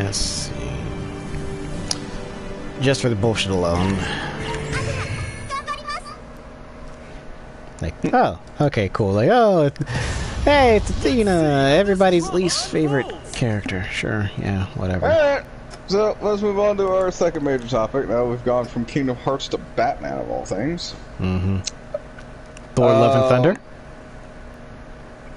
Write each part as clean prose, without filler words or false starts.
Let's see. Just for the bullshit alone. Like, oh, okay, cool. Like, oh, hey, it's Athena, everybody's least favorite character. Sure, yeah, whatever. Alright, so let's move on to our second major topic. Now we've gone from Kingdom Hearts to Batman, of all things. Mm-hmm. Thor, Love, and Thunder?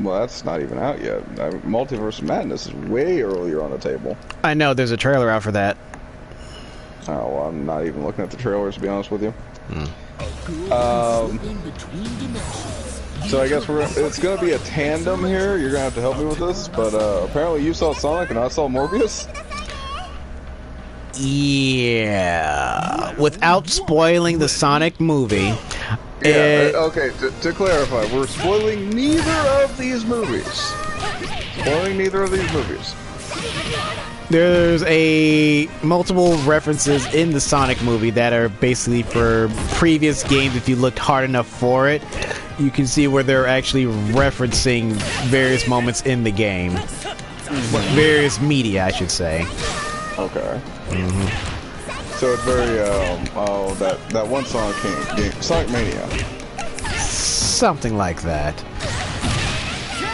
Well, that's not even out yet. Multiverse of Madness is way earlier on the table. I know, there's a trailer out for that. Oh, well, I'm not even looking at the trailers, to be honest with you. So I guess it's going to be a tandem here. You're going to have to help me with this, but apparently you saw Sonic and I saw Morbius? Yeah. Without spoiling the Sonic movie. Yeah, okay, to clarify, we're spoiling neither of these movies. Spoiling neither of these movies. There's multiple references in the Sonic movie that are basically for previous games. If you looked hard enough for it, you can see where they're actually referencing various moments in the game. Various media, I should say. Okay. So it's very, that one Sonic game, Sonic Mania. Something like that.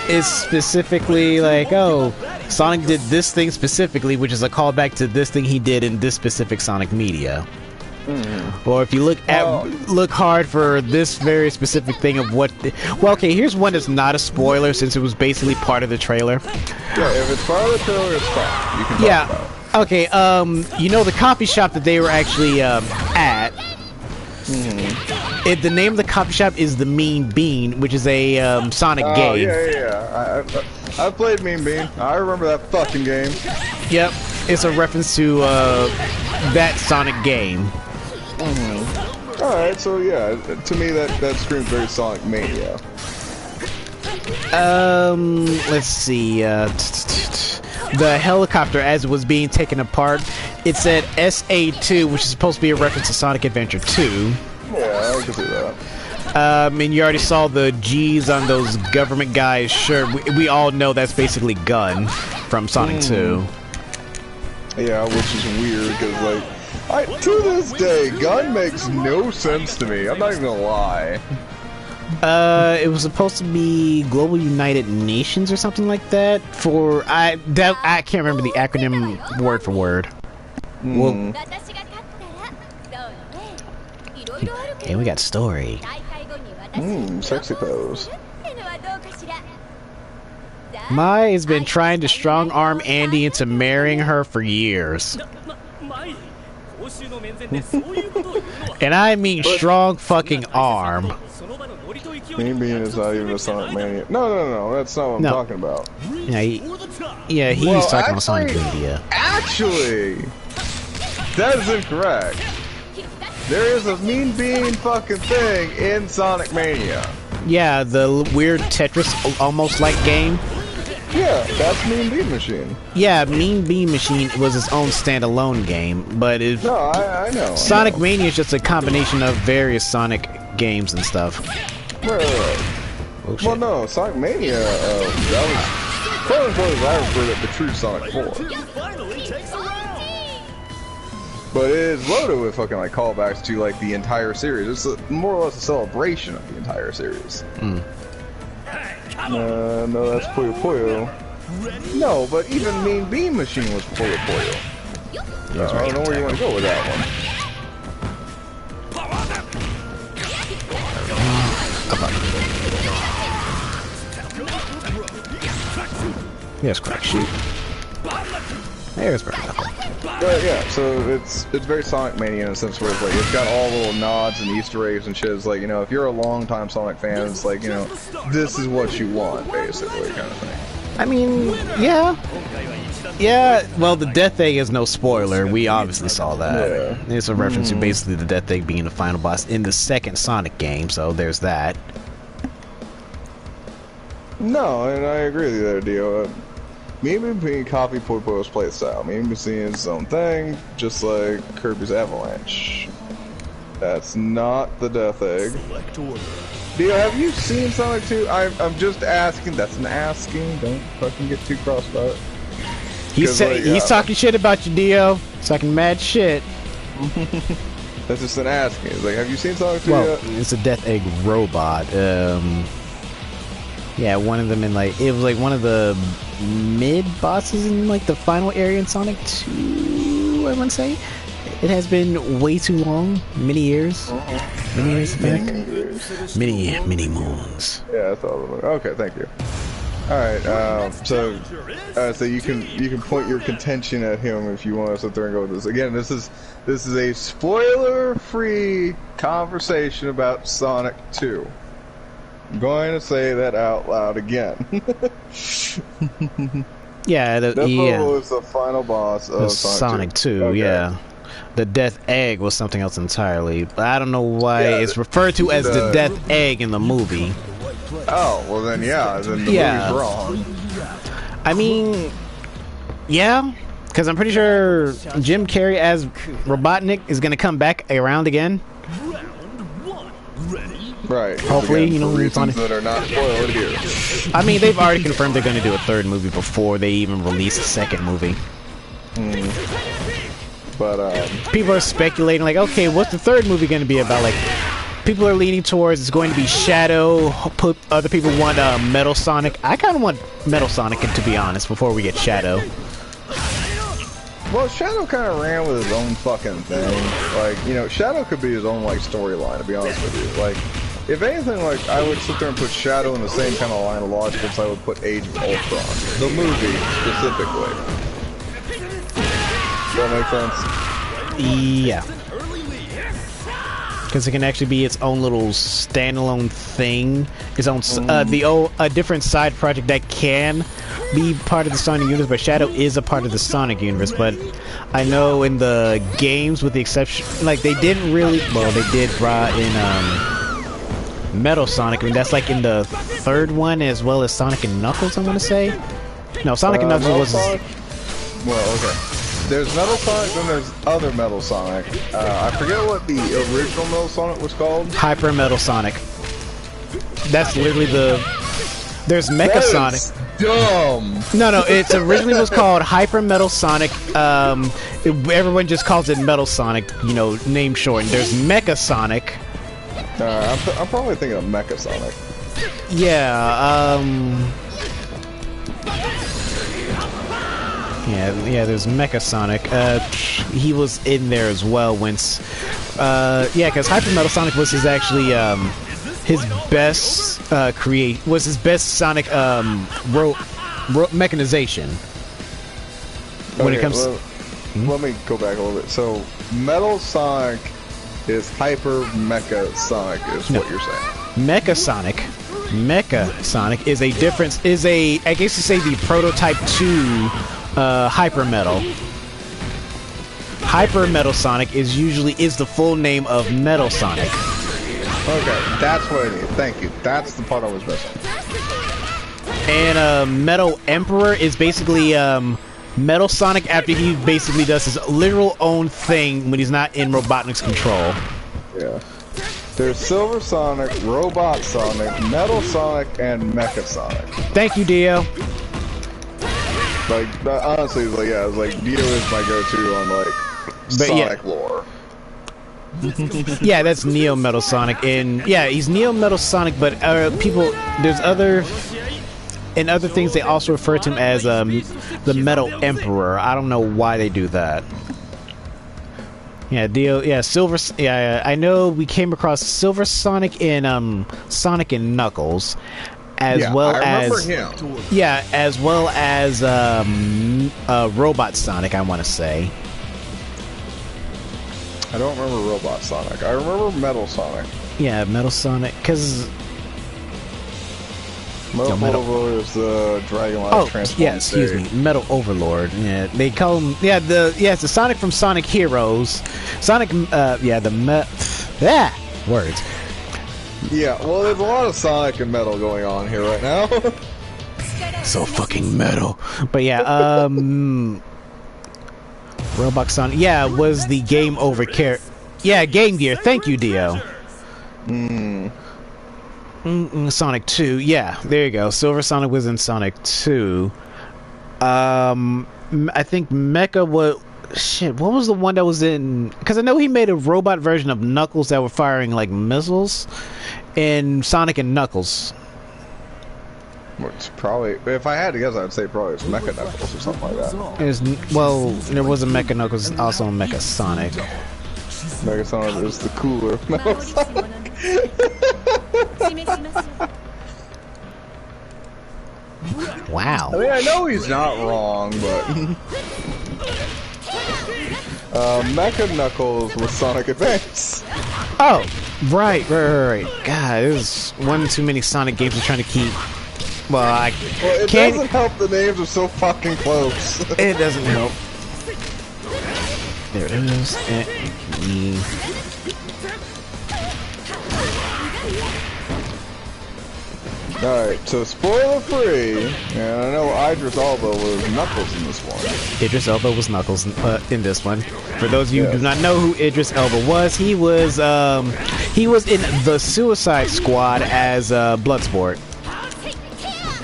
It's specifically like, oh, Sonic did this thing specifically, which is a callback to this thing he did in this specific Sonic media. Or if you look hard for this very specific thing of what... Well, okay, here's one that's not a spoiler since it was basically part of the trailer. Yeah, if it's part of the trailer, it's fine. You can talk about it. Okay, you know the coffee shop that they were actually at? The name of the coffee shop is the Mean Bean, which is a Sonic game. Yeah. I played Mean Bean. I remember that fucking game. Yep, it's a reference to that Sonic game. Alright, so yeah, to me that screams very Sonic Mania. Let's see, the helicopter, as it was being taken apart, it said SA2, which is supposed to be a reference to Sonic Adventure 2. Yeah, I can see that. And you already saw the G's on those government guys' shirt. We all know that's basically Gun from Sonic 2. Yeah, which is weird, because, like, to this day, Gun makes no sense to me. I'm not even gonna lie. It was supposed to be Global United Nations or something like that. I can't remember the acronym word for word. Well, okay, we got story. Sexy pose. Mai has been trying to strong arm Andy into marrying her for years. And I mean strong fucking arm. Mean Bean is not even a Sonic Mania. No, that's not what I'm talking about. Yeah, he's talking about Sonic Mania. Actually, that is incorrect. There is a Mean Bean fucking thing in Sonic Mania. Yeah, the weird Tetris almost like game. Yeah, that's Mean Bean Machine. Yeah, Mean Bean Machine was its own standalone game, but it... No, I know. Sonic Mania is just a combination of various Sonic games and stuff. Right. Oh, well, no, Sonic Mania, that was... Quote-unquote, as I refer to the true Sonic 4. But it is loaded with fucking, like, callbacks to, like, the entire series. It's more or less a celebration of the entire series. No, that's Puyo Puyo. No, but even Mean Bean Machine was Puyo Puyo. I don't know where you want to go with that one. Yes, crack shoot. There's Burn Knuckle. Yeah, so it's very Sonic Mania in a sense where it's like it's got all little nods and Easter eggs and shit. It's like, you know, if you're a long-time Sonic fan, it's like, you know, this is what you want, basically, kind of thing. I mean, yeah. Yeah, well, the Death Egg is no spoiler. We obviously saw that. Yeah. It's a reference to basically the Death Egg being the final boss in the second Sonic game, so there's that. No, and I agree with you there, Dio. Maybe being copy Puyo Puyo's playstyle. Maybe seeing his own thing, just like Kirby's Avalanche. That's not the Death Egg. Dio, have you seen Sonic 2? I'm just asking. That's an asking. Don't fucking get too cross about it. He's talking shit about you, Dio. He's talking mad shit. That's just an asking. It's like, have you seen Sonic 2 Well, yet? it's a Death Egg robot. Yeah, one of them in like it was like one of the mid bosses in like the final area in Sonic 2. I want to say it has been way too long, many years, many years back, many moons. Yeah, that's all. Okay, thank you. All right, so you can point your contention at him if you want to sit there and go with this. Again, this is a spoiler-free conversation about Sonic 2. I'm going to say that out loud again. Yeah, that was the final boss of Sonic 2. Okay. Yeah, the Death Egg was something else entirely. But I don't know why it's referred to as the Death Egg in the movie. Oh, well then, yeah, then the movie's wrong. I mean, yeah, because I'm pretty sure Jim Carrey as Robotnik is going to come back around again. Right. Hopefully, again, you know, reasons that are not spoiled here. I mean, they've already confirmed they're going to do a third movie before they even release a second movie. But people are speculating, like, okay, what's the third movie going to be about? Like, people are leaning towards it's going to be Shadow. Other people want Metal Sonic. I kind of want Metal Sonic, to be honest, before we get Shadow. Well, Shadow kind of ran with his own fucking thing. Like, you know, Shadow could be his own, like, storyline, to be honest with you. Like, if anything, like, I would sit there and put Shadow in the same kind of line of logic as I would put Age of Ultron. The movie, specifically. Does that make sense? Yeah. Because it can actually be its own little standalone thing. Its own, a different side project that can be part of the Sonic universe, but Shadow is a part of the Sonic universe. But I know in the games, with the exception, like, they didn't really, well, they did draw in Metal Sonic. I mean, that's like in the third one, as well as Sonic and Knuckles, I want to say. No, Sonic and Knuckles was... Sonic? Well, okay. There's Metal Sonic, then there's other Metal Sonic. I forget what the original Metal Sonic was called. Hyper Metal Sonic. That's literally the... There's Mecha Sonic. Dumb. No, it originally was called Hyper Metal Sonic. Everyone just calls it Metal Sonic, you know, name shortened. There's Mecha Sonic. I'm probably thinking of Mecha Sonic. Yeah, Yeah, there's Mecha Sonic. He was in there as well once. Yeah, because Hyper Metal Sonic was his his best his best Sonic mechanization. When it comes, let me go back a little bit. So Metal Sonic is Hyper Mecha Sonic, is what you're saying. Mecha Sonic is a difference. I guess you say the prototype to Hyper Metal. Hyper Metal Sonic is the full name of Metal Sonic. Okay, that's what I need. Thank you. That's the part I was missing. And Metal Emperor is basically Metal Sonic after he basically does his literal own thing when he's not in Robotnik's control. Yeah. There's Silver Sonic, Robot Sonic, Metal Sonic, and Mecha Sonic. Thank you, Dio. Like, honestly, like, yeah, like, Dio is my go-to on, like, Sonic lore. Yeah, that's Neo Metal Sonic, and yeah, he's Neo Metal Sonic, but there's other things they also refer to him as the Metal Emperor. I don't know why they do that. Yeah, Dio, yeah, Silver, yeah, I know we came across Silver Sonic in Sonic and Knuckles, as well as Robot Sonic, I want to say. I don't remember Robot Sonic. I remember Metal Sonic. Yeah, Metal Sonic, because... Metal Overlord is the Dragonlance transform. Yeah, excuse me, Metal Overlord. Yeah, they call him... Yeah, it's the Sonic from Sonic Heroes. Sonic, words. Yeah, well, there's a lot of Sonic and Metal going on here right now. So fucking metal. But yeah, Robot Sonic, yeah, was the Game Over character. Yeah, Game Gear. Thank you, Dio. Sonic 2. Yeah, there you go. Silver Sonic was in Sonic 2. I think Mecha was... Shit, what was the one that was in... Because I know he made a robot version of Knuckles that were firing, like, missiles in Sonic and Knuckles. It's probably... If I had to guess, I'd say probably it's Mecha Knuckles or something like that. Well, there was a Mecha Knuckles, also a Mecha Sonic. Mecha Sonic is the cooler Mecha Sonic. Wow. I mean, I know he's not wrong, but... Mecha Knuckles with Sonic Advance. Oh, right. God, there's one too many Sonic games I'm trying to keep. Well, it doesn't help the names are so fucking close. It doesn't help. There it is. Alright, so spoiler free, and I know Idris Elba was Knuckles in this one. Idris Elba was Knuckles in this one. For those of you who do not know who Idris Elba was, he was in the Suicide Squad as Bloodsport.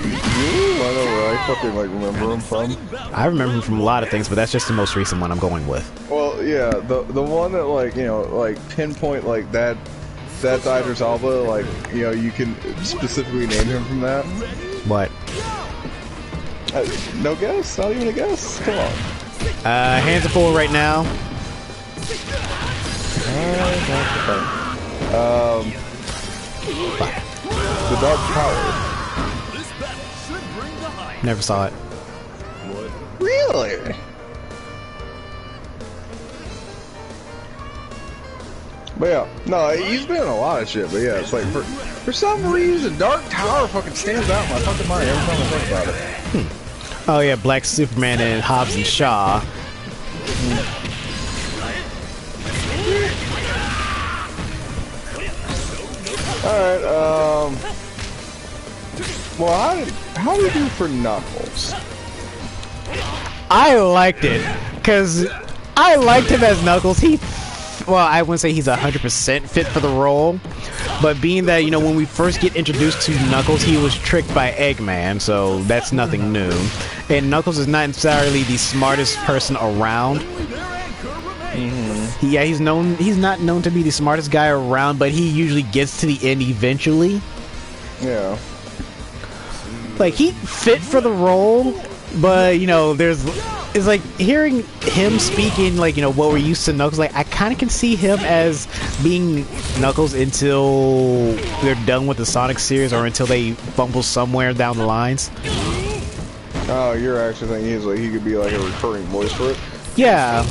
I know where I fucking remember him from. I remember him from a lot of things, but that's just the most recent one I'm going with. Well, yeah, the one that pinpoint that. That's Idris Elba, you can specifically name him from that. What? No guess? Not even a guess? Come on. Hands are full right now. The Dark Tower. Never saw it. Really? But yeah, no, he's been in a lot of shit, but yeah, it's like, for some reason, Dark Tower fucking stands out in my fucking mind every time I think about it. Oh yeah, Black Superman and Hobbs and Shaw. Alright, well, how do you do for Knuckles? I liked it, because I liked him as Knuckles. Well, I wouldn't say he's 100% fit for the role, but being that, when we first get introduced to Knuckles, he was tricked by Eggman, so that's nothing new. And Knuckles is not necessarily the smartest person around. He's not known to be the smartest guy around, but he usually gets to the end eventually. Yeah. Like, he fit for the role, but, it's like hearing him speaking, what we're used to Knuckles, I kind of can see him as being Knuckles until they're done with the Sonic series or until they fumble somewhere down the lines. Oh, you're actually thinking he could be like a recurring voice for it? Yeah.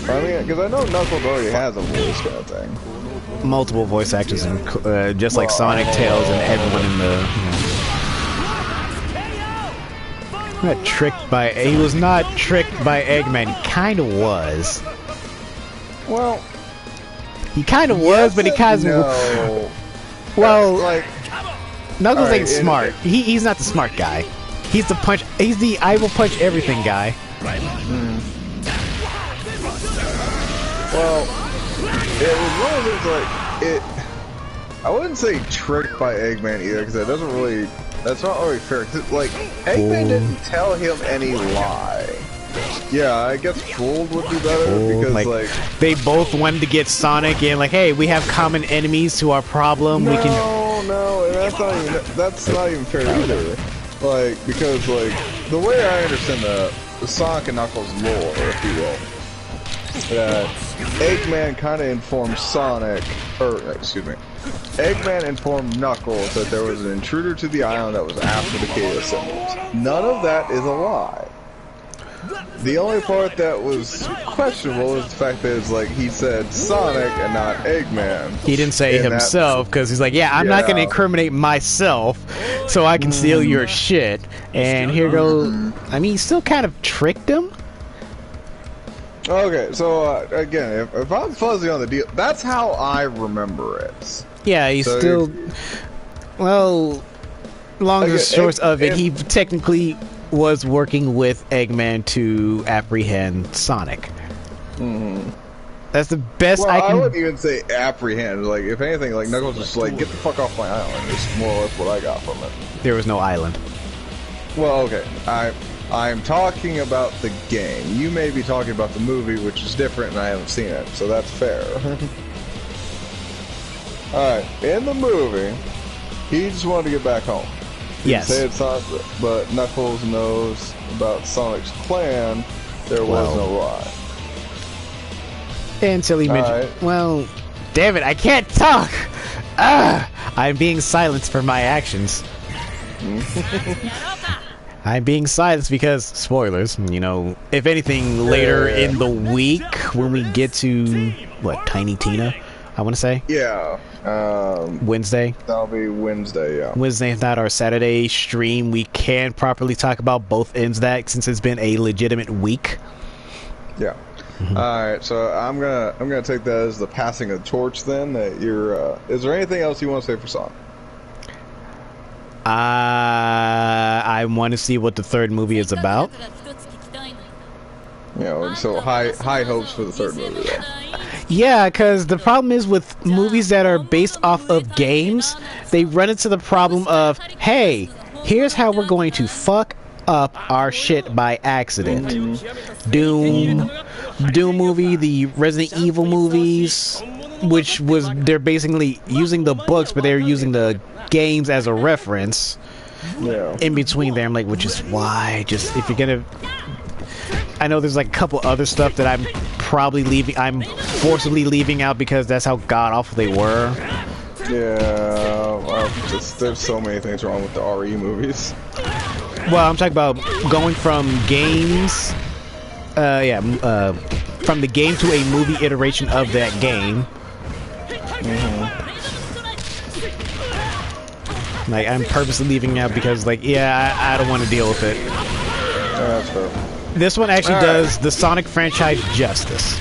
I mean, because I know Knuckles already has a voice kind of thing. Multiple voice actors, and just like Sonic, Tails, and everyone in the... Not tricked by... He was not tricked by Eggman. He kind of was. Well... He kind of was, but he kind of... No. Well... Knuckles right, ain't smart. He's not the smart guy. He's the I will punch everything guy. Well... It was one of those, I wouldn't say tricked by Eggman either, because that doesn't really... That's not really fair. Eggman didn't tell him any lie. Yeah, I guess fooled would be better because they both wanted to get Sonic and hey, we have common enemies to our problem. No, we can. No, and that's not even fair either. Because the way I understand the Sonic and Knuckles lore, if you will, that Eggman kind of informed Eggman informed Knuckles that there was an intruder to the island that was after the Chaos symbols. None of that is a lie. The only part that was questionable is the fact that he said Sonic and not Eggman. He didn't say himself because he's I'm not going to incriminate myself so I can steal your shit. And here goes... I mean, he still kind of tricked him. Okay, so again, if I'm fuzzy on the deal, that's how I remember it. Yeah, he's still... Well, long and short of it, he technically was working with Eggman to apprehend Sonic. That's the best I can... I wouldn't even say apprehend. If anything, Knuckles just get the fuck off my island. It's more or less what I got from it. There was no island. Well, okay. I'm talking about the game. You may be talking about the movie, which is different, and I haven't seen it, so that's fair. Alright, in the movie, he just wanted to get back home. Yes. Say it's not, but Knuckles knows about Sonic's plan. There was no ride. Until he mentioned... Well, damn it, I can't talk! I'm being silenced for my actions. I'm being silenced because, spoilers, you know, if anything, later in the week, when we get to, what, Tiny Tina, I want to say? Yeah. Wednesday? That'll be Wednesday, yeah. Wednesday, if not our Saturday stream, we can properly talk about both ends of that, since it's been a legitimate week. Yeah. Alright, so I'm gonna take that as the passing of the torch then, that you're, is there anything else you want to say for Sonic? I want to see what the third movie is about. You know, so high hopes for the third movie though. Yeah, because the problem is with movies that are based off of games, they run into the problem of, hey, here's how we're going to fuck up our shit by accident. Doom movie, the Resident Evil movies, which was, they're basically using the books, but they're using the games as a reference. Yeah. In between there, I'm like, which is why, just, if you're gonna... I know there's like a couple other stuff that I'm probably leaving, I'm forcibly leaving out because that's how god-awful they were. Yeah, there's so many things wrong with the RE movies. Well, I'm talking about going from games, from the game to a movie iteration of that game. Like, I'm purposely leaving out because, like, yeah, I don't want to deal with it. Yeah, that's fair. This one actually does the Sonic franchise justice.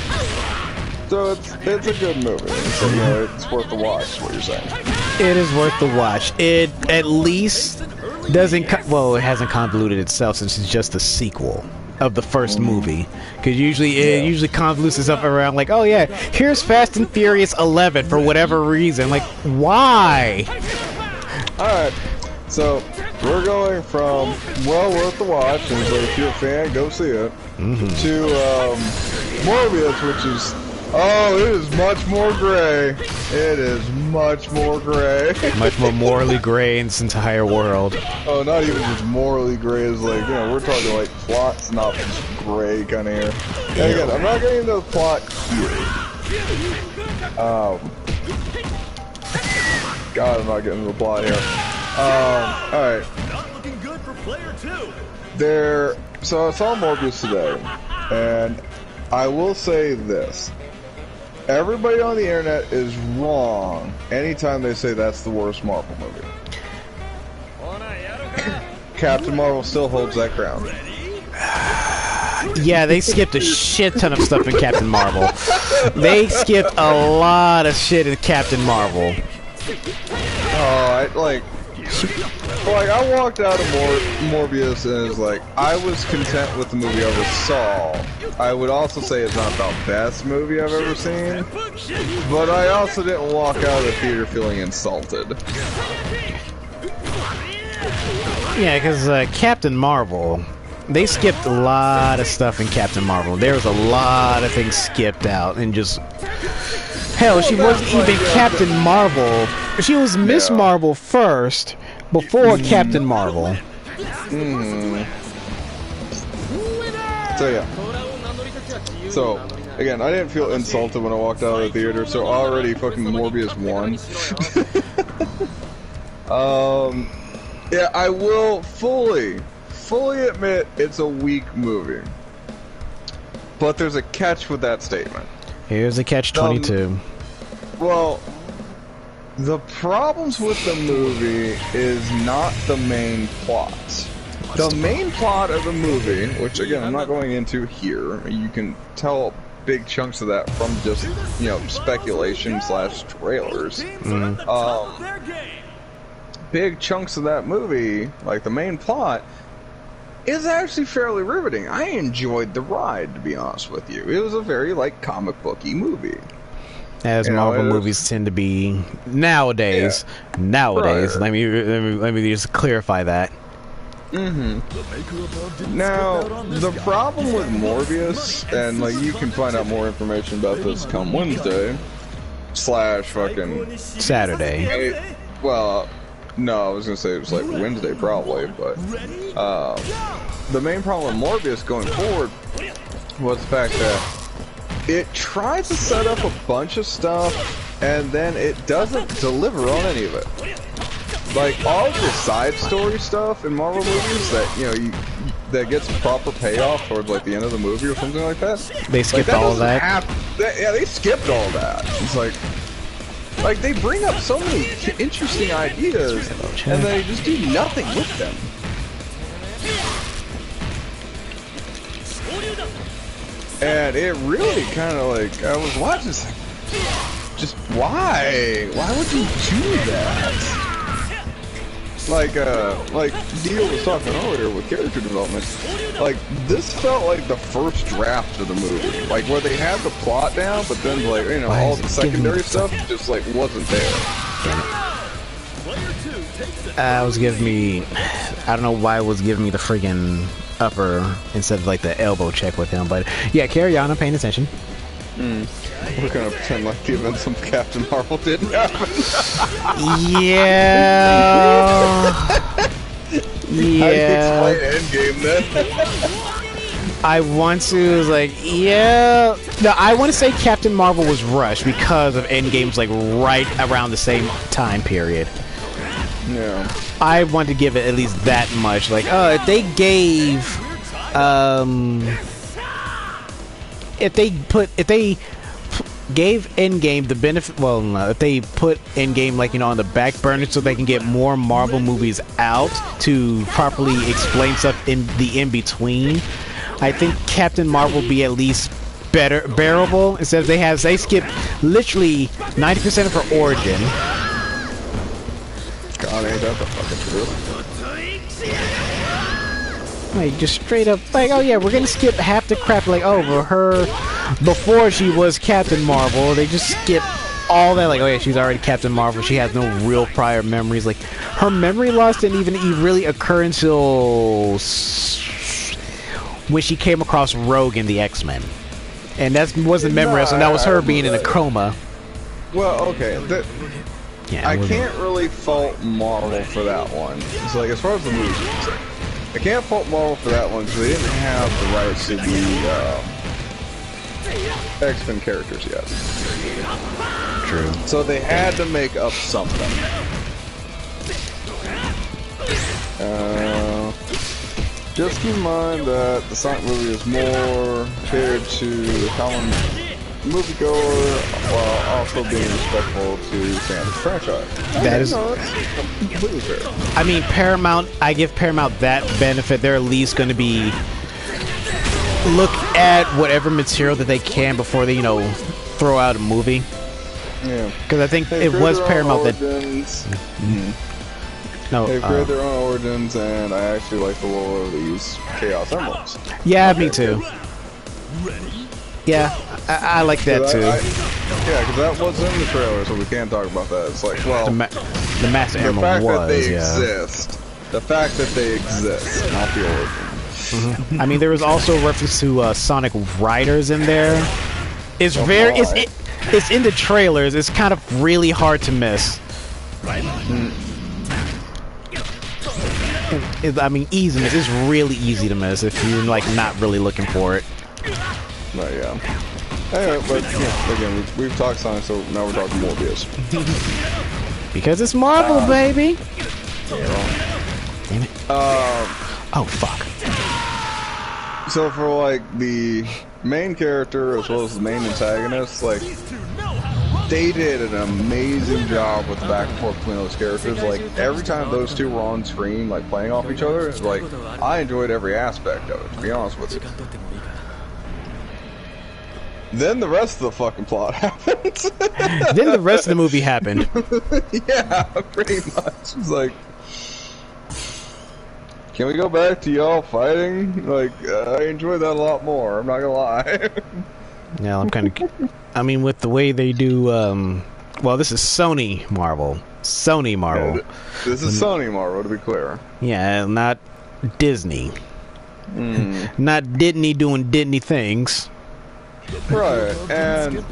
So it's a good movie. So, you know, it's worth the watch, is what you're saying. It is worth the watch. It at least doesn't... well, it hasn't convoluted itself since it's just a sequel of the first movie. Because usually it usually convolutes itself around like, oh yeah, here's Fast and Furious 11 for whatever reason. Like, why? Alright, so we're going from well worth the watch, and so if you're a fan, go see it, to Morbius, which is, oh, it is much more gray. It is much more gray. Much more morally gray in this entire world. Oh, not even just morally gray, is like, you know, we're talking like plot synopsis gray kind of here. And again, I'm not getting into the plot here. God, I'm not getting into the plot here. Alright. So I saw Morbius today, and I will say this. Everybody on the internet is wrong anytime they say that's the worst Marvel movie. Captain Marvel still holds that crown. Yeah, they skipped a shit ton of stuff in Captain Marvel. They skipped a lot of shit in Captain Marvel. Oh, I walked out of Morbius and it's like, I was content with the movie I saw. I would also say it's not the best movie I've ever seen, but I also didn't walk out of the theater feeling insulted. Yeah, because Captain Marvel, they skipped a lot of stuff in Captain Marvel. There was a lot of things skipped out and just... Hell, she wasn't even Captain Marvel. She was Miss Marvel first, before Captain Marvel. So yeah. So, again, I didn't feel insulted when I walked out of the theater, so already fucking Morbius won. Yeah, I will fully admit it's a weak movie. But there's a catch with that statement. Here's a catch-22. Well, the problems with the movie is not the main plot. The main plot of the movie, which again I'm not going into here, you can tell big chunks of that from just, you know, speculation / trailers. Big chunks of that movie, like the main plot, is actually fairly riveting. I enjoyed the ride, to be honest with you. It was a very, like, comic booky movie. As Marvel movies tend to be nowadays. Nowadays, right. Let me just clarify that. Now, the problem with Morbius, and like you can find out more information about this come Wednesday, / fucking Saturday. Well, no, I was gonna say it was like Wednesday probably, but the main problem with Morbius going forward was the fact that it tries to set up a bunch of stuff and then it doesn't deliver on any of it. Like all the side story stuff in Marvel movies that that gets a proper payoff towards like the end of the movie or something like that. They skipped all of that. Yeah, they skipped all that. It's like they bring up so many interesting ideas and they just do nothing with them. And it really kind of like I was watching this, just why would you do that? Like Dio was talking earlier with character development, like this felt like the first draft of the movie, like where they had the plot down, but then like all the secondary stuff just like wasn't there. It was giving me, I don't know why it was giving me the friggin' upper instead of like the elbow check with him, but yeah, carry on, I'm paying attention. We're gonna pretend like the events of Captain Marvel didn't happen. Yeah. Yeah. How do you explain Endgame then? I want to, like, yeah. No, I want to say Captain Marvel was rushed because of Endgame's like right around the same time period. Yeah. I want to give it at least that much. Like, if they gave, if they gave Endgame the benefit, well, no, if they put Endgame like on the back burner so they can get more Marvel movies out to properly explain stuff in the in between, I think Captain Marvel would be at least bearable. Instead of they skip literally 90% of her origin. God, ain't that the fucking truth? Like, just straight up, like, oh yeah, we're gonna skip half the crap, like, over her before she was Captain Marvel. They just skip all that, like, oh yeah, she's already Captain Marvel, she has no real prior memories. Like, her memory loss didn't even really occur until when she came across Rogue in the X-Men. And that wasn't memory, so that was her being in a coma. Well, okay, yeah, I can't really fault Marvel for that one. It's like, as far as the movie is concerned, I can't fault Marvel for that one because they didn't have the rights to the X-Men characters yet. True. So they had to make up something. Just keep in mind that the Sonic movie is more catered to the common moviegoer while also being respectful to fans of the franchise. That is completely fair. I mean, Paramount, I give Paramount that benefit. They're at least going to be look at whatever material that they can before they, throw out a movie. Yeah. Because I think it was Paramount that... No, they've created their own origins, and I actually like the lore of these Chaos Emeralds. Yeah, me too. Yeah, I like that too. Yeah, because that was in the trailer, so we can't talk about that. It's like, well, the Master Emerald was, the fact that they exist, not the origin. I mean, there was also a reference to Sonic Riders in there. It's it's in the trailers. It's kind of really hard to miss. I mean, easy miss. It's really easy to miss if you're like not really looking for it. But yeah. Anyway, but again, we've talked Sonic, so now we're talking Morbius. Because it's Marvel, baby. Damn it. Oh fuck. So for like the main character as well as the main antagonist, like they did an amazing job with the back and forth between those characters. Like every time those two were on screen, like playing off each other, it's like I enjoyed every aspect of it. To be honest with you. Then the rest of the fucking plot happened. Then the rest of the movie happened. Yeah, pretty much. It's like, can we go back to y'all fighting? Like, I enjoyed that a lot more. I'm not gonna lie. Yeah, I'm kind of. I mean, with the way they do. Well, this is Sony Marvel. Sony Marvel. Yeah, this is Sony Marvel, to be clear. Yeah, not Disney. Not Disney doing Disney things. Right, and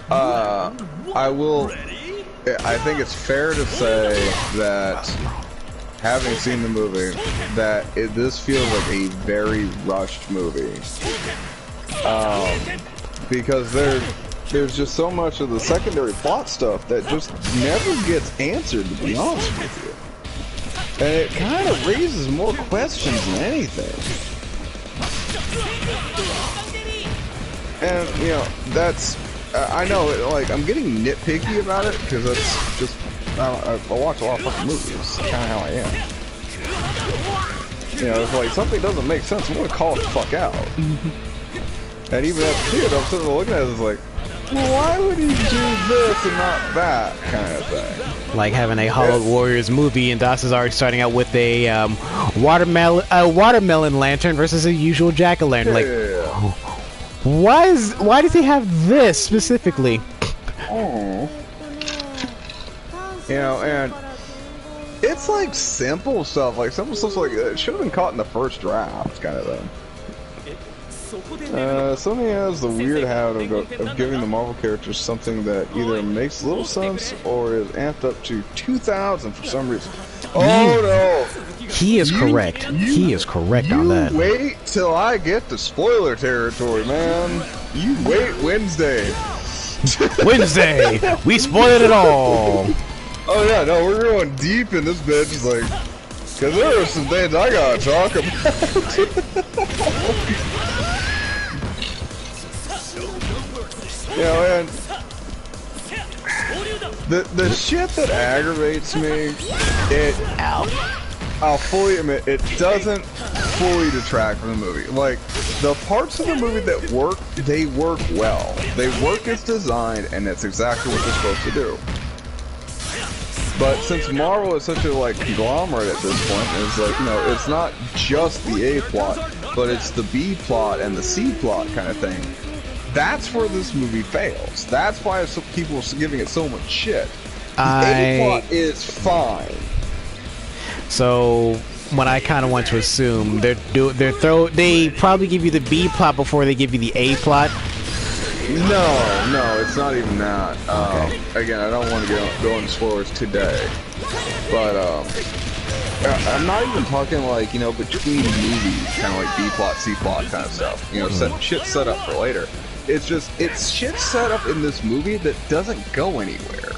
I think it's fair to say that, having seen the movie, that this feels like a very rushed movie. Because there's just so much of the secondary plot stuff that just never gets answered, to be honest with you. And it kind of raises more questions than anything. And, you know, that's... I know, like, I'm getting nitpicky about it, because that's just... I watch a lot of fucking movies. That's kind of how I am. You know, if, like, something doesn't make sense, I'm gonna call it the fuck out. And even as a kid, I'm sitting there looking at it, it's like, well, why would he do this and not that kind of thing? Like having a Hollow Warriors movie, and Das is already starting out with a watermelon lantern versus a usual jack-o'-lantern. Why does he have this specifically? Oh. You know, and it's like simple stuff. Like simple stuff like it should have been caught in the first draft, kind of thing. Something has the weird habit of giving the Marvel characters something that either makes little sense or is amped up to 2,000 for some reason. Oh no! He is correct. He is correct on that. Wait till I get to spoiler territory, man. You wait Wednesday. Wednesday! We spoiled it all! Oh yeah, no, we're going deep in this bitch. It's like, because there are some things I gotta talk about. You know, and the shit that aggravates me, I'll fully admit, it doesn't fully detract from the movie. Like, the parts of the movie that work, they work well. They work as designed, and that's exactly what they're supposed to do. But since Marvel is such a, like, conglomerate at this point, it's like, you know, it's not just the A plot, but it's the B plot and the C plot kind of thing. That's where this movie fails. That's why people are giving it so much shit. The A plot is fine. So what I kind of want to assume, they probably give you the B plot before they give you the A plot. No, it's not even that. Okay. Again, I don't want to go into spoilers today, but I'm not even talking like, you know, between movies, kind of like B plot, C plot kind of stuff. You know, shit set up for later. It's just, it's shit set up in this movie that doesn't go anywhere.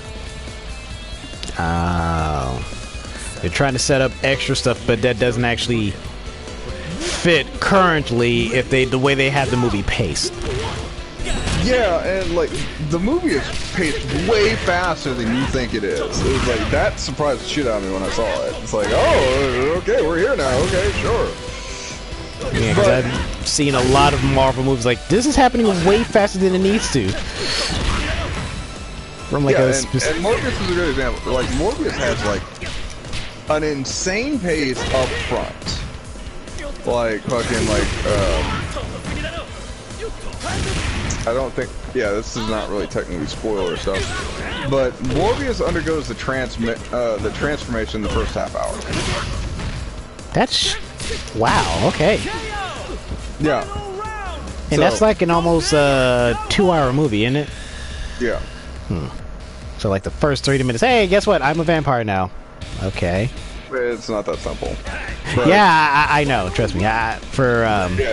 Oh. They're trying to set up extra stuff, but that doesn't actually fit currently the way they have the movie paced. Yeah, and like, the movie is paced way faster than you think it is. It was like, that surprised the shit out of me when I saw it. It's like, oh, okay, we're here now, okay, sure. Yeah, because I've seen a lot of Marvel movies like, this is happening way faster than it needs to. From like and Morbius is a good example. Like, Morbius has like an insane pace up front. Like, fucking like, I don't think, yeah, this is not really technically spoiler stuff, but Morbius undergoes the transformation in the first half hour. That's, wow, okay. Yeah. And that's like an almost 2-hour movie, isn't it? Yeah. So like the first 30 minutes, hey, guess what? I'm a vampire now. Okay. It's not that simple. But, yeah, I know. Trust me. For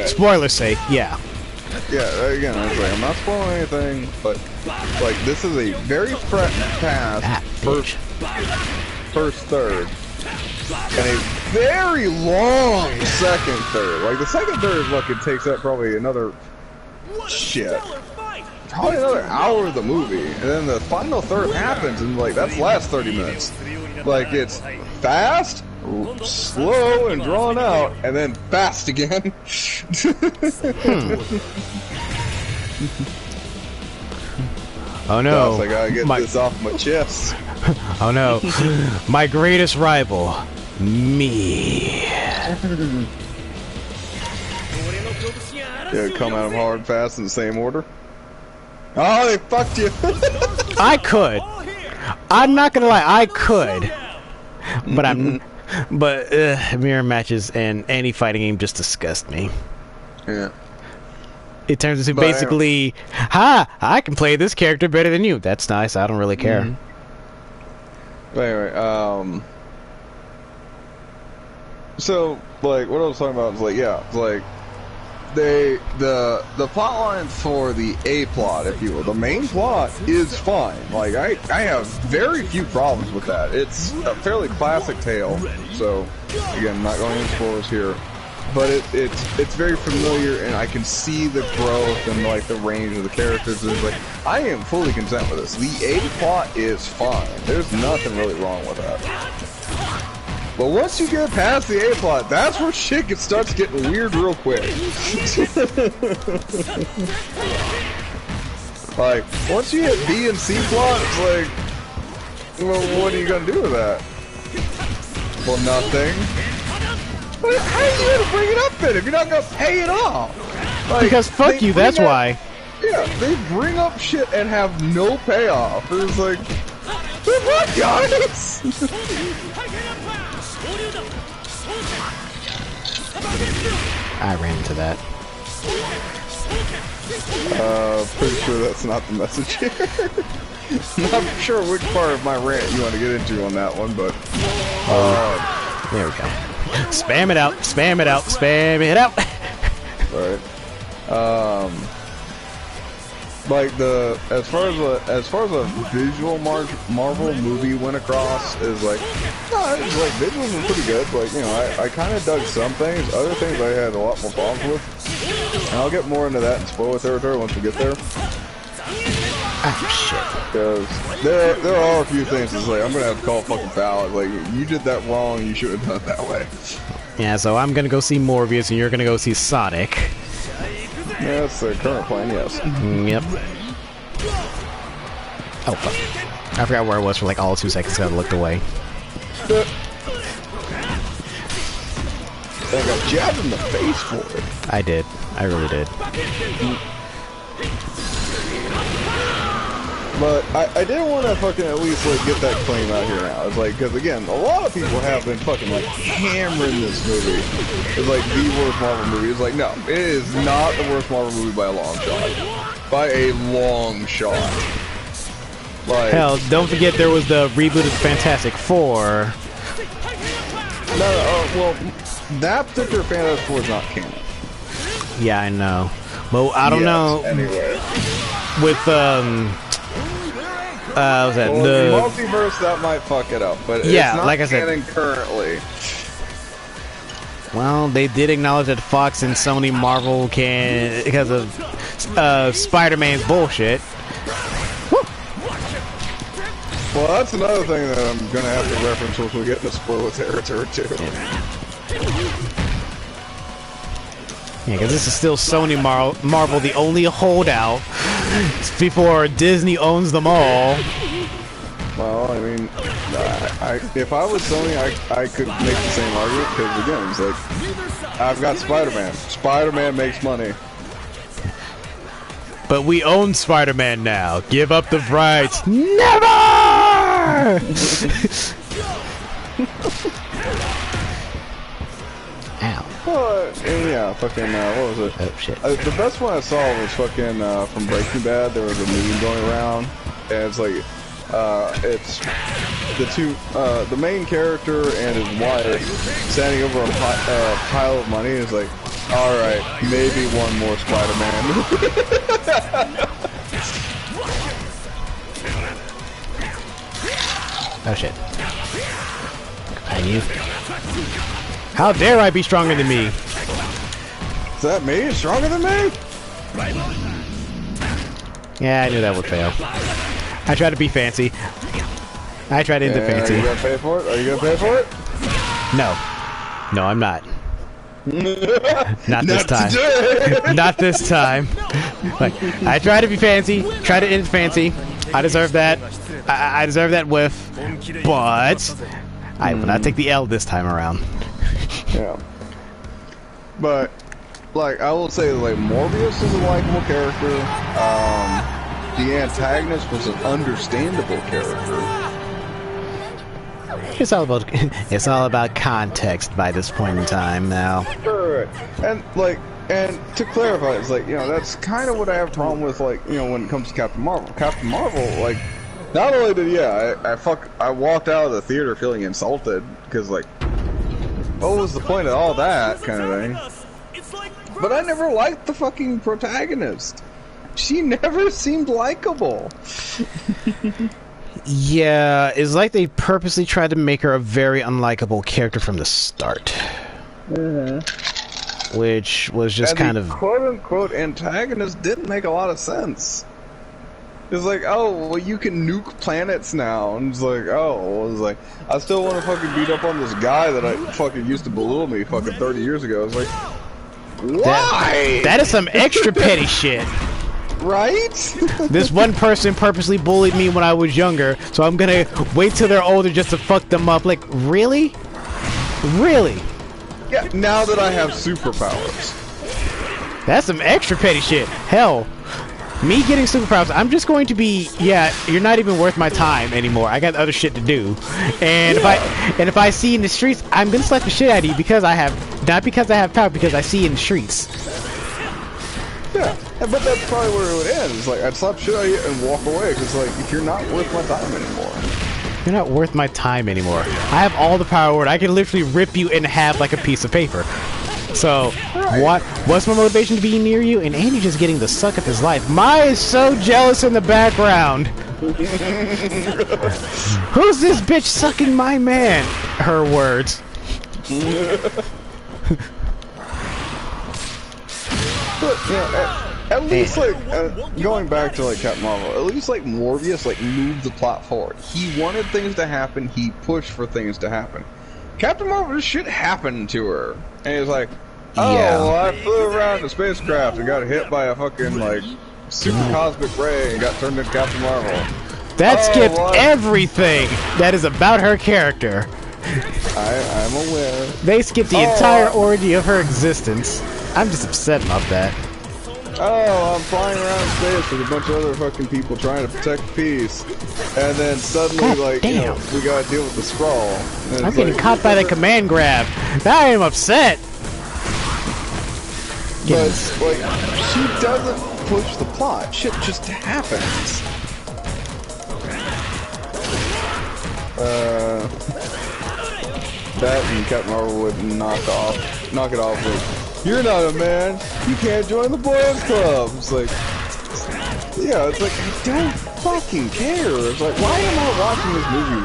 spoilers' sake, yeah. Yeah, again, I was like, I'm not spoiling anything, but like, this is a very fast first third, and a very long second third. Like, the second third fucking takes up probably another probably another hour of the movie, and then the final third happens, and like, that's the last 30 minutes. Like, it's fast, slow, and drawn out, and then fast again. Oh no! I gotta get this off my chest. Oh no! My greatest rival, me. Yeah, come at him hard and fast in the same order. Oh, they fucked you. I could. I'm not gonna lie. I could, but But mirror matches and any fighting game just disgust me. Yeah. It turns into basically, I can play this character better than you. That's nice. I don't really care. Mm-hmm. But anyway, so like what I was talking about is like, yeah, like the plot line for the A plot, if you will, the main plot is fine. Like I have very few problems with that. It's a fairly classic tale. So again, I'm not going into spoilers here, but it's very familiar, and I can see the growth and like the range of the characters. And it's like I am fully content with this. The A plot is fine. There's nothing really wrong with that. But once you get past the A plot, that's where shit starts getting weird real quick. Like, once you hit B and C plot, it's like, well, what are you gonna do with that? Well, nothing. But how are you gonna bring it up then if you're not gonna pay it off? Like, Because fuck you, that's why. Yeah, they bring up shit and have no payoff. It's like, what, guys? I ran into that. Pretty sure that's not the message here. Not sure which part of my rant you want to get into on that one, but there we go. Spam it out, spam it out, spam it out. Right. Like as far as a visual Marvel movie went across is like, no, it's like visuals were pretty good. Like, you know, I kind of dug some things. Other things I had a lot more problems with, and I'll get more into that in spoiler territory once we get there. Ah, shit. Because there are a few things that's like I'm gonna have to call fucking foul. Like, you did that wrong. You shouldn't have done it that way. Yeah, so I'm gonna go see Morbius, and you're gonna go see Sonic. Yeah, that's the current plan, yes. Yep. Oh, fuck. I forgot where I was for like all 2 seconds, I looked away. I got jabbed in the face for it. I did. I really did. But I did want to fucking at least like get that claim out here now. It's like, because again, a lot of people have been fucking like hammering this movie. It's like the worst Marvel movie. It's like, no, it is not the worst Marvel movie by a long shot. By a long shot. Like, hell, don't forget there was the reboot of Fantastic Four. No, well, that particular Fantastic Four is not canon. Yeah, I know. Well, I don't know. Anyway. With was that Well, the multiverse, that might fuck it up, but yeah, it's not like I canon said, currently. well, they did acknowledge that Fox and Sony Marvel can, because of Spider-Man's bullshit. Well, that's another thing that I'm gonna have to reference once we get into spoiler territory too. Yeah, because this is still Sony Marvel, the only holdout before Disney owns them all. Well, I mean, if I was Sony, I could make the same argument, because again, it's like, I've got Spider-Man. Spider-Man makes money. But we own Spider-Man now. Give up the rights. Never! Ow. And yeah, fucking, what was it? Oh, shit. The best one I saw was fucking, from Breaking Bad. There was a meme going around, and it's like, it's the two, the main character and his wife standing over a pile of money. It's like, alright, maybe one more Spider-Man. Oh shit. And you. How dare I be stronger than me? Is that me? Stronger than me? Yeah, I knew that would fail. I tried to be fancy. I tried into fancy. Are you gonna pay for it? Are you gonna pay for it? No. No, I'm not. Not this time. Not this time. Like, I tried to be fancy. Tried to end fancy. I deserve that. I deserve that whiff. But I will not take the L this time around. Yeah. But, like, I will say, like, Morbius is a likable character. The antagonist was an understandable character. It's all about it's all about context by this point in time now. Right. And to clarify, it's like, you know, that's kind of what I have a problem with, like, you know, when it comes to Captain Marvel. Captain Marvel, like, not only did, I walked out of the theater feeling insulted, because, like, what was the point of all that kind of thing? But I never liked the fucking protagonist. She never seemed likable. Yeah, it's like they purposely tried to make her a very unlikable character from the start. Which was just kind of... quote-unquote antagonist didn't make a lot of sense. It's like, oh, well, you can nuke planets now. And it's like, oh, well, it's like, I still want to fucking beat up on this guy that I fucking used to belittle me fucking 30 years ago. It's like, why? That is some extra petty shit. Right? This one person purposely bullied me when I was younger, so I'm gonna wait till they're older just to fuck them up. Like, really? Really? Yeah, now that I have superpowers. That's some extra petty shit. Hell, me getting superpowers, I'm just going to be, yeah, you're not even worth my time anymore. I got other shit to do. And if I see you in the streets, I'm gonna slap the shit out of you because I have, not because I have power, because I see you in the streets. Yeah, but that's probably where it would end. It's like, I'd slap shit out of you and walk away, because, like, if you're not worth my time anymore. You're not worth my time anymore. I have all the power. I can literally rip you in half like a piece of paper. So, what's my motivation to be near you? And Andy just getting the suck of his life. Maya is so jealous in the background. Who's this bitch sucking my man? Her words. But, you know, at least, like, going back to, like, Captain Marvel, at least, like, Morbius, like, moved the plot forward. He wanted things to happen, he pushed for things to happen. Captain Marvel, this shit happened to her. And he's like, oh, yeah. well, I flew around the spacecraft and got hit by a fucking, like, super cosmic ray and got turned into Captain Marvel. That skipped everything that is about her character. I'm aware. They skipped the entire orgy of her existence. I'm just upset about that. Oh, I'm flying around space with a bunch of other fucking people trying to protect peace. And then suddenly, God like, damn. you know, we gotta deal with the Skrull. I'm getting caught by the command grab. Now I am upset. But, like, she doesn't push the plot. Shit just happens. That and Captain Marvel would knock it off with, you're not a man, you can't join the boys club. It's like, yeah, it's like, I don't fucking care. It's like, why am I watching this movie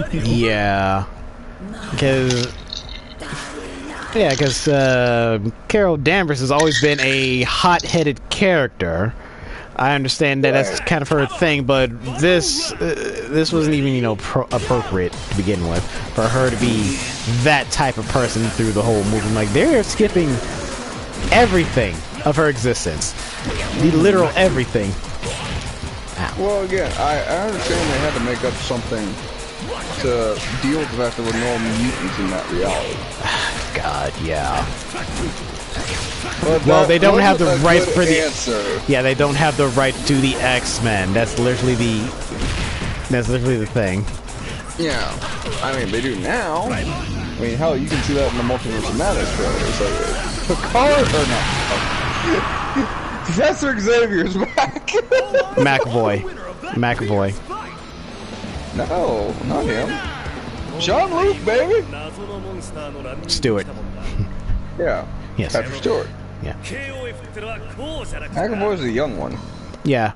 with you? Yeah. Because Carol Danvers has always been a hot-headed character. I understand that that's kind of her thing, but this wasn't even, you know, appropriate to begin with for her to be that type of person through the whole movie. Like, they're skipping everything of her existence, the literal everything. Ow. Well, again, I understand they had to make up something to deal with the fact there were no mutants in that reality. God, yeah. But well, they don't have the right for the answer. Yeah, they don't have the right to the X-Men. That's literally the thing. Yeah, I mean they do now. I mean, hell, you can see that in the Multiverse of Madness trailer. So, Picard or no? Professor Xavier's back. McAvoy. No, not him. Jean-Luc, baby. Stewart. Yeah. Yes. Patrick Stewart. Yeah. McAvoy's the young one. Yeah.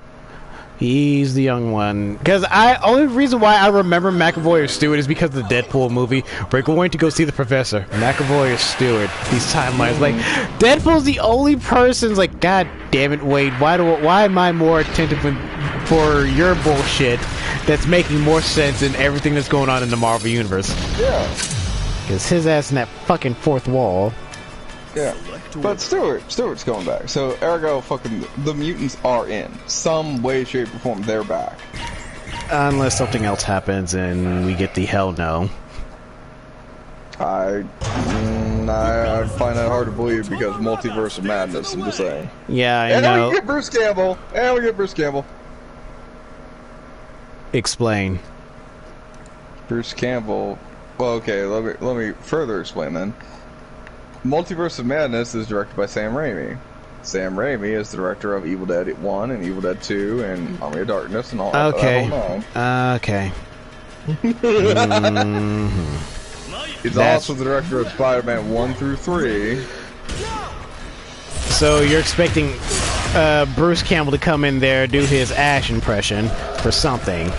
He's the young one. Because only reason why I remember McAvoy or Stewart is because of the Deadpool movie. We're going to go see the professor. McAvoy or Stewart. These timelines. Like, Deadpool's the only person's like, God damn it, Wade. Why am I more attentive for your bullshit that's making more sense than everything that's going on in the Marvel Universe? Yeah. Because his ass in that fucking fourth wall. Yeah. But Stewart's going back. So, ergo, fucking, the mutants are in. Some way, shape, or form, they're back. Unless something else happens and we get the hell no. I find that hard to believe because Multiverse of Madness, I'm just saying. Yeah, I know. And then we get Bruce Campbell. Explain. Bruce Campbell. Well, okay, let me further explain then. Multiverse of Madness is directed by Sam Raimi. Sam Raimi is the director of Evil Dead 1 and Evil Dead 2 and Army of Darkness and all that. Okay. Okay. He's also the director of Spider-Man 1 through 3. So you're expecting Bruce Campbell to come in there, do his Ash impression for something.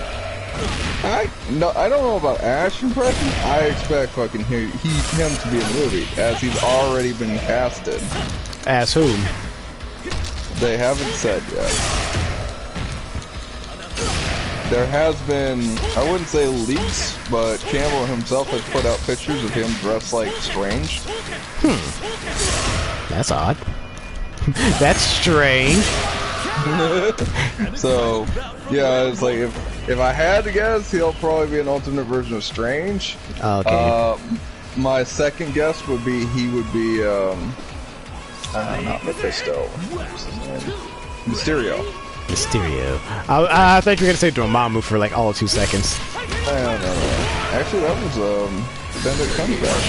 I don't know about Ash impression. I expect fucking him to be in the movie, as he's already been casted. As whom? They haven't said yet. There has been, I wouldn't say leaks, but Campbell himself has put out pictures of him dressed like Strange. That's odd. That's strange. So, yeah, it's like if I had to guess, he'll probably be an alternate version of Strange. Okay. My second guess would be he would be not Mephisto. What's his name? Mysterio. Mysterio. I thought you were gonna say Dormammu for like all of 2 seconds. No. Actually, that was Benedict Cumberbatch.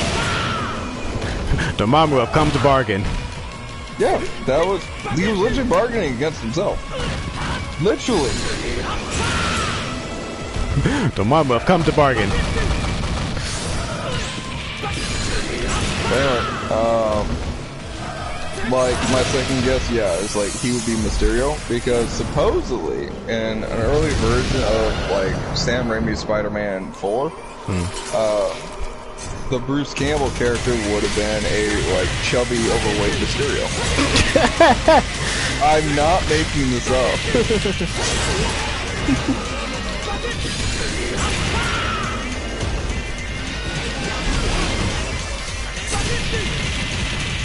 Dormammu, I've come to bargain. Yeah, he was literally bargaining against himself. Literally. Dormammu, I've come to bargain. Anyway, like, my second guess, yeah, is like he would be Mysterio, because supposedly in an early version of like Sam Raimi's Spider-Man 4, the Bruce Campbell character would have been a like chubby, overweight Mysterio. I'm not making this up.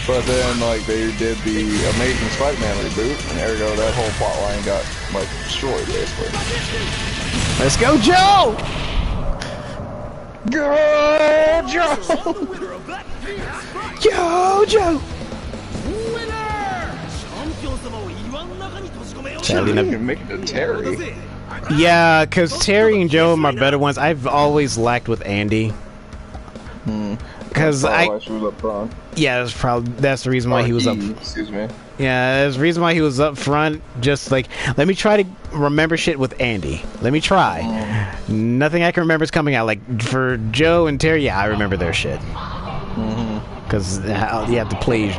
But then, like, they did the Amazing Spider-Man reboot, and there you go, that whole plot line got, like, destroyed, basically. Let's go, Joe! Go, Joe! Go, Joe! Shouldn't even make it to Terry. Yeah, because Terry and Joe are my better ones. I've always lacked with Andy. Because yeah, that's the reason why he was up. Excuse me. Yeah, that's the reason why he was up front. Just like, let me try to remember shit with Andy. Let me try. Nothing I can remember is coming out. Like for Joe and Terry, yeah, I remember their shit. Because you have to play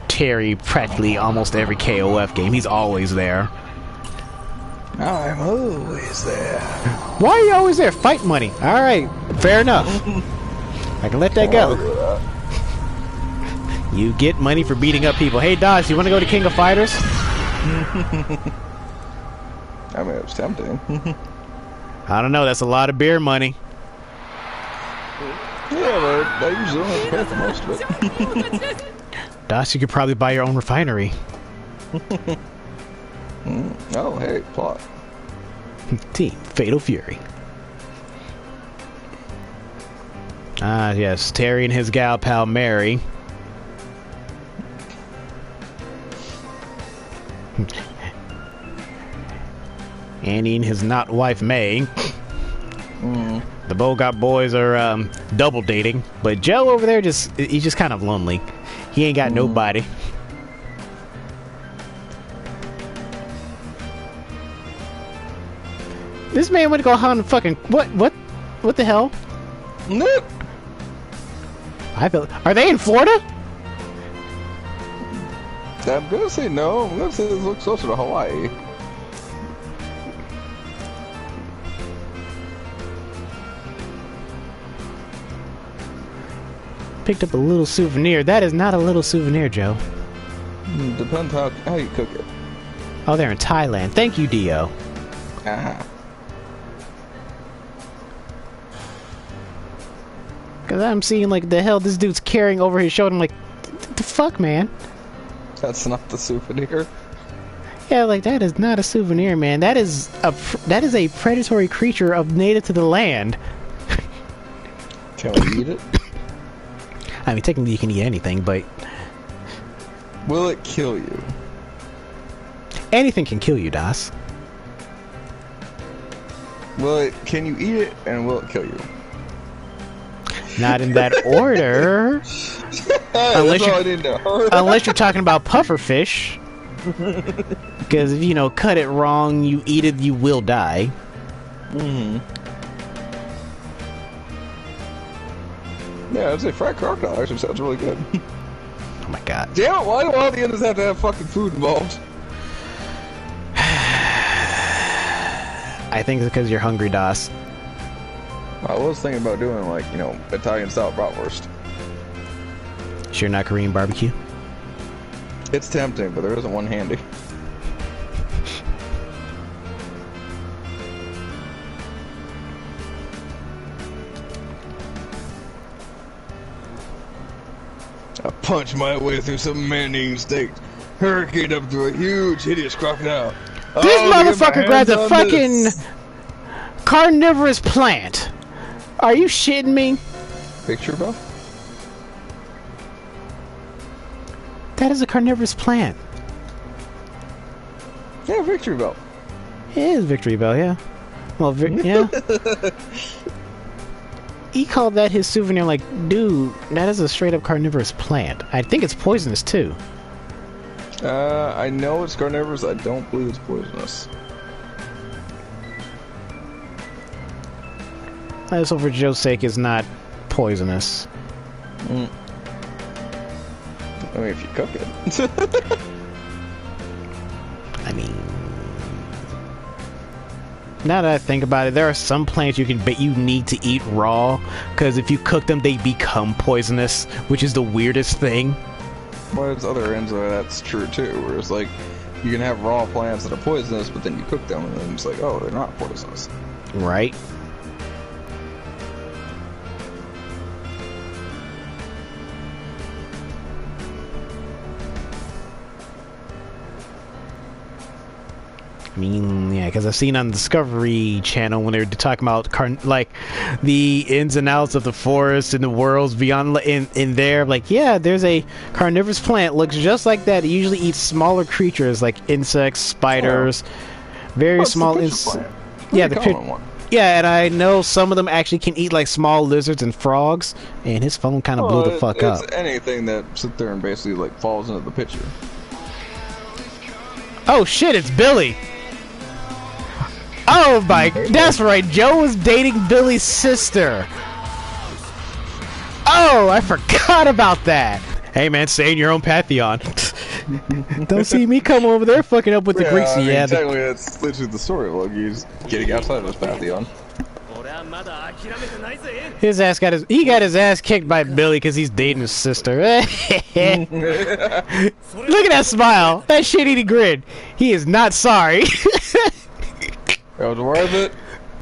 Terry practically almost every KOF game. He's always there. I'm always there. Why are you always there? Fight money. All right, fair enough. I can let that go. You get money for beating up people. Hey, Dodge, you want to go to King of Fighters? I mean, it was tempting. I don't know. That's a lot of beer money. Yeah, but I usually don't have to pay for most of it. Dodge, you could probably buy your own refinery. Oh, hey, plot. Team Fatal Fury. Ah, yes. Terry and his gal pal Mary. Andy and his not wife May. The Bogart boys are double dating, but Joe over there he's just kind of lonely. He ain't got nobody. This man went to go hunt fucking what the hell? Nope. Are they in Florida? I'm gonna say no. I'm gonna say this looks closer to Hawaii. Picked up a little souvenir. That is not a little souvenir, Joe. Depends how you cook it. Oh, they're in Thailand. Thank you, Dio. Because I'm seeing, like, the hell this dude's carrying over his shoulder. I'm like, the fuck, man? That's not the souvenir. Yeah, like, that is not a souvenir, man. That is a predatory creature of native to the land. Can we eat it? I mean, technically you can eat anything, but... Will it kill you? Anything can kill you, Das. Well, can you eat it and will it kill you? Not in that order. Unless you're talking about pufferfish. Because if you know, cut it wrong, you eat it, you will die. Yeah, I'd say fried crocodile actually sounds really good. Oh my god. Damn it, why do all the others have to have fucking food involved? I think it's because you're hungry, Das. I was thinking about doing, like, you know, Italian-style bratwurst. Sure not Korean barbecue? It's tempting, but there isn't one handy. I punch my way through some man-eating steaks, hurricane up through a huge, hideous crocodile. This motherfucker grabbed a fucking carnivorous plant. Are you shitting me? Picture, bro? That is a carnivorous plant. Yeah, Victory Bell. It is Victory Bell, yeah. Well, yeah. He called that his souvenir, like, dude, that is a straight-up carnivorous plant. I think it's poisonous, too. I know it's carnivorous, I don't believe it's poisonous. Let's hope for Joe's sake it's not poisonous. I mean, if you cook it. I mean, now that I think about it, there are some plants you need to eat raw, because if you cook them, they become poisonous, which is the weirdest thing. Well, there's other ends of it that's true too, where it's like, you can have raw plants that are poisonous, but then you cook them, and then it's like, oh, they're not poisonous. Right. I mean, yeah, because I've seen on Discovery Channel when they were talking about like the ins and outs of the forest and the worlds beyond in there. Like, yeah, there's a carnivorous plant looks just like that. It usually eats smaller creatures like insects, spiders, very small insects. Yeah, the one. Yeah, and I know some of them actually can eat like small lizards and frogs. And his phone kind of blew the fuck up. It's anything that sits there and basically like falls into the picture. Oh shit! It's Billy. Oh my, that's right, Joe was dating Billy's sister. Oh, I forgot about that. Hey man, stay in your own pantheon. Don't see me come over there fucking up with the Greeks. I mean, exactly, that's literally the story. Like, he's getting outside of his pantheon. His ass got his ass kicked by Billy because he's dating his sister. Look at that smile, that shit-eating grin. He is not sorry. It was worth it.